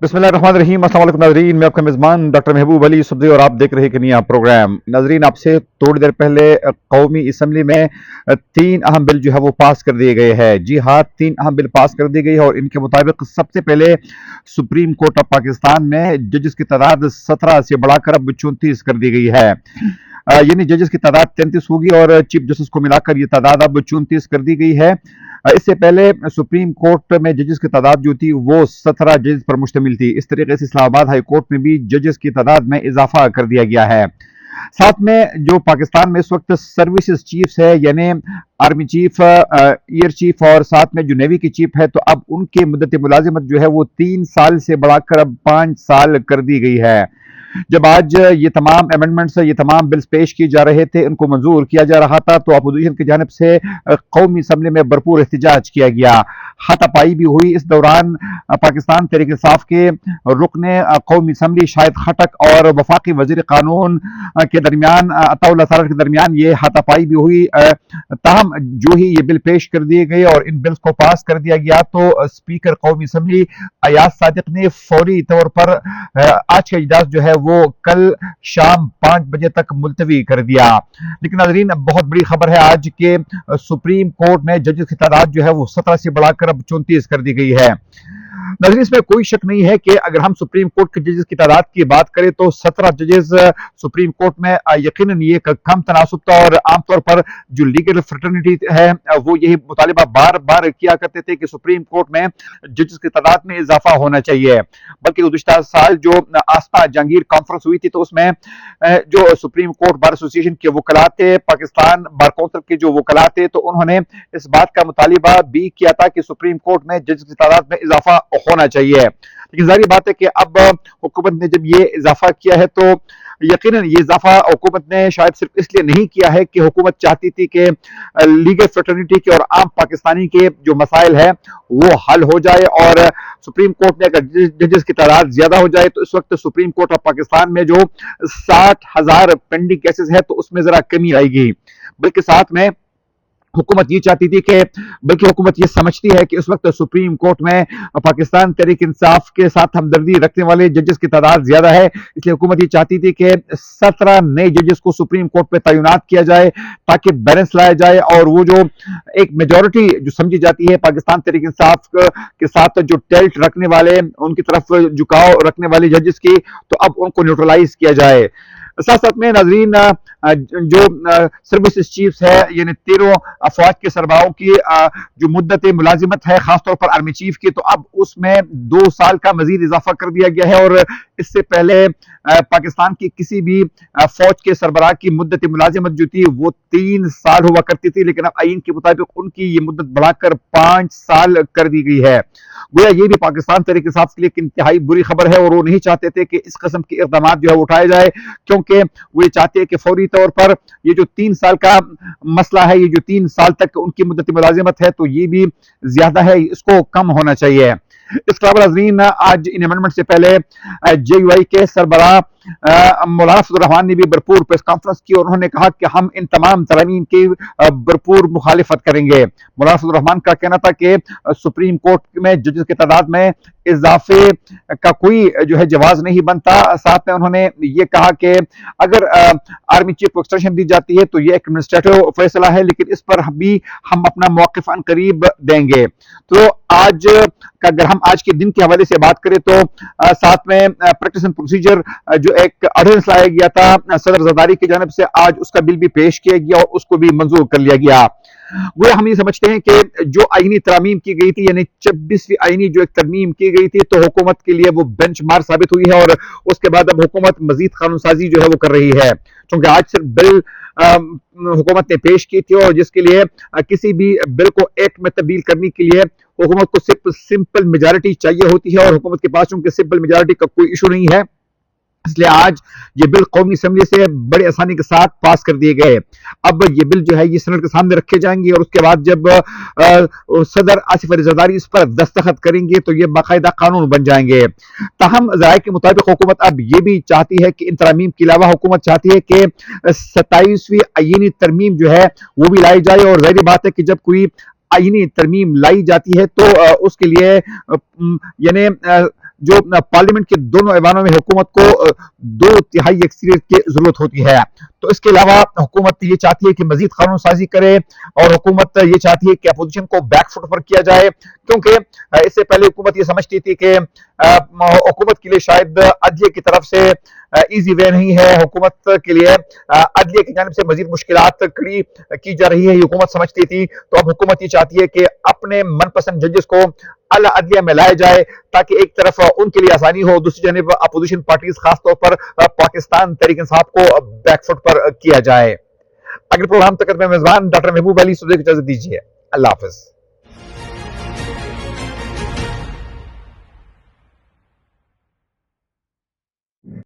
बिस्मिल्लाहिर्रहमानिर्रहीम। अस्सलाम वालेकुम नाज़रीन, मैं आपका मेज़बान डॉक्टर महबूब अली सुब्ज़ी और आप देख रहे हैं कनिया प्रोग्राम। नाज़रीन, आपसे थोड़ी देर पहले कौमी असम्बली में 3 अहम बिल जो है वो पास कर दिए गए हैं। जी हाँ, 3 अहम बिल पास कर दी गई है और इनके मुताबिक सबसे पहले सुप्रीम कोर्ट ऑफ पाकिस्तान में जजेस की तादाद 17 से बढ़ाकर अब 34 कर दी गई है। यानी जजेस की तादाद 33 होगी और चीफ जस्टिस को मिलाकर ये तादाद अब 34 कर दी गई है। इससे पहले सुप्रीम कोर्ट में जजेस की तादाद जो थी वो 17 जजेस पर मुश्तमिल थी। इस तरीके से इस्लामाबाद हाई कोर्ट में भी जजेस की तादाद में इजाफा कर दिया गया है। साथ में जो पाकिस्तान में इस वक्त सर्विसेज चीफ्स है, यानी आर्मी चीफ, एयर चीफ और साथ में जो नेवी की चीफ है, तो अब उनके मुद्दत मुलाजिमत जो है वो 3 साल से बढ़ाकर अब 5 साल कर दी गई है। जब आज ये तमाम अमेंडमेंट्स, ये तमाम बिल्स पेश किए जा रहे थे, इनको मंजूर किया जा रहा था, तो अपोजिशन की जानिब से कौमी असम्बली में भरपूर एहतजाज किया गया, हाथापाई भी हुई। इस दौरान पाकिस्तान तहरीक इंसाफ के रुकने कौमी असम्बली शाहिद खटक और वफाकी वजीर कानून के दरमियान, अताउल्लाह तारड़ के दरमियान ये हाथापाई भी हुई। ताहम जो ही ये बिल पेश कर दिए गए और इन बिल्स को पास कर दिया गया, तो स्पीकर कौमी असम्बली अयाज सादिक ने फौरी तौर पर आज का इजलास जो है वो कल शाम 5 बजे तक मुलतवी कर दिया। लेकिन नाज़रीन, बहुत बड़ी खबर है आज के सुप्रीम कोर्ट में जजेस की तादाद जो है वो 17 से बढ़ाकर अब 34 कर दी गई है। नाज़रीन, इसमें कोई शक नहीं है कि अगर हम सुप्रीम कोर्ट के जजेस की तादाद की बात करें तो 17 जजेस सुप्रीम कोर्ट में यकीनन ये कम तनासब था और आमतौर पर जो लीगल फ्रेटर्निटी है वो यही मुतालिबा बार बार किया करते थे कि सुप्रीम कोर्ट में जजेस की तादाद में इजाफा होना चाहिए। बल्कि गुज़िश्ता साल जो आस्था जहांगीर कॉन्फ्रेंस हुई थी, तो उसमें जो सुप्रीम कोर्ट बार एसोसिएशन के वकलात थे, पाकिस्तान बार कौंसिल के जो वकलात थे, तो उन्होंने इस बात का मुतालिबा भी किया था कि सुप्रीम कोर्ट में जजेस की तादाद में इजाफा होना चाहिए। लेकिन जाहिर बात है कि अब हुकूमत ने जब ये इजाफा किया है, तो यकीनन ये इजाफा हुकूमत ने शायद सिर्फ इसलिए नहीं किया है कि हुकूमत चाहती थी कि लीगल फ्रेटर्निटी के और आम पाकिस्तानी के जो मसाइल है वो हल हो जाए। और सुप्रीम कोर्ट में अगर जजेस की तादाद ज्यादा हो जाए, तो इस वक्त सुप्रीम कोर्ट ऑफ पाकिस्तान में जो 60,000 पेंडिंग केसेस है, तो उसमें जरा कमी आएगी। बल्कि साथ में हुकूमत ये चाहती थी कि, बल्कि हुकूमत ये समझती है कि इस वक्त सुप्रीम कोर्ट में पाकिस्तान तहरीक इंसाफ के साथ हमदर्दी रखने वाले जजेस की तादाद ज्यादा है, इसलिए हुकूमत ये चाहती थी कि 17 नए जजेस को सुप्रीम कोर्ट में तैनात किया जाए ताकि बैलेंस लाया जाए। और वो जो एक मेजोरिटी जो समझी जाती है पाकिस्तान तहरीक इंसाफ के साथ जो टेल्ट रखने वाले, उनकी तरफ झुकाव रखने वाले जजेस की, तो अब उनको न्यूट्रलाइज किया जाए। साथ साथ में नाजरीन, जो सर्विसेज चीफ्स है, यानी 13 अफवाज के सरबराहों की जो मुद्दत मुलाजिमत है, खासतौर पर आर्मी चीफ की, तो अब उसमें 2 साल का मजीद इजाफा कर दिया गया है। और इससे पहले पाकिस्तान की किसी भी फौज के सरबराह की मुद्दत मुलाजिमत जो थी वो 3 साल हुआ करती थी, लेकिन अब आईन के मुताबिक उनकी ये मुद्दत बढ़ाकर 5 साल कर दी गई है। गोया ये भी पाकिस्तान तहरीक इंसाफ के लिए एक इंतहाई बुरी खबर है और वो नहीं चाहते थे कि इस किस्म के इक़दाम जो है उठाए जाए, क्योंकि वो ये चाहते हैं कि फौरी तौर पर ये जो 3 साल का मसला है, ये जो 3 साल तक उनकी मुद्दत मुलाजिमत है, तो ये भी ज्यादा है, इसको कम होना चाहिए। इसके अलावा नाज़रीन, आज इन अमेंडमेंट से पहले JUI के सरबराह मौलाना फजल रहमान ने भी भरपूर प्रेस कॉन्फ्रेंस की और उन्होंने कहा कि हम इन तमाम तरमीम की भरपूर मुखालिफत करेंगे। मौलाना फजल रहमान का कहना था कि सुप्रीम कोर्ट में जजेस की तादाद में इजाफे का कोई जो है जवाज नहीं बनता। साथ में उन्होंने ये कहा कि अगर आर्मी चीफ को एक्सटेंशन दी जाती है तो ये एक एडमिनिस्ट्रेटिव फैसला है, लेकिन इस पर भी हम अपना मौक़िफ़ अन करीब देंगे। तो आज का अगर हम आज के दिन के हवाले से बात करें, तो साथ में प्रैक्टिस एंड प्रोसीजर जो एक ऑर्डिनेंस लाया गया था सदर जरदारी की जानिब से, आज उसका बिल भी पेश किया गया और उसको भी मंजूर कर लिया गया। वो हम ये समझते हैं कि जो आईनी तरमीम की गई थी, यानी 26वीं आईनी जो एक तरमीम की गई थी, तो हुकूमत के लिए वो बेंचमार्क साबित हुई है और उसके बाद अब हुकूमत मजीद कानून साजी जो है वो कर रही है। क्योंकि आज सिर्फ बिल हुकूमत ने पेश की थी और जिसके लिए किसी भी बिल को एक्ट में तब्दील करने के लिए हुकूमत को सिर्फ सिंपल मेजॉरिटी चाहिए होती है और हुकूमत के पास चूंकि सिंपल मेजॉरिटी का कोई इशू नहीं है, इसलिए आज ये बिल कौमी असेंबली से बड़ी आसानी के साथ पास कर दिए गए। अब ये बिल जो है ये सेनेट के सामने रखे जाएंगे और उसके बाद जब सदर आसिफ अली जरदारी इस पर दस्तखत करेंगे तो ये बाकायदा कानून बन जाएंगे। ताहम ज़राए के मुताबिक हुकूमत अब ये भी चाहती है कि इन तरमीम के अलावा हुकूमत चाहती है कि 27वीं आईनी तरमीम जो है वो भी लाई जाए। और ज़ाहिर बात है कि जब कोई आईनी तरमीम लाई जाती है तो उसके लिए यानी جو پارلیمنٹ کے دونوں ایوانوں میں حکومت کو 2/3 اکثریت کی ضرورت ہوتی ہے. تو اس کے علاوہ حکومت یہ چاہتی ہے کہ مزید قانون سازی کرے اور حکومت یہ چاہتی ہے کہ اپوزیشن کو بیک فٹ پر کیا جائے، کیونکہ اس سے پہلے حکومت یہ سمجھتی تھی کہ حکومت کے لیے شاید عدلیہ کی طرف سے ایزی وے نہیں ہے، حکومت کے لیے عدلیہ کی جانب سے مزید مشکلات کھڑی کی جا رہی ہے، یہ حکومت سمجھتی تھی. تو اب حکومت یہ چاہتی ہے کہ اپنے من پسند ججز کو اعلی عدلیہ میں لائے جائے تاکہ ایک طرف ان کے لیے آسانی ہو، دوسری جانب اپوزیشن پارٹیز خاص طور پر پاکستان تحریک انصاف کو بیک فٹ پر کیا جائے. اگر پروگرام تک میں میزبان ڈاکٹر محبوب علی صدیق کو اجازت دیجیے. اللہ حافظ.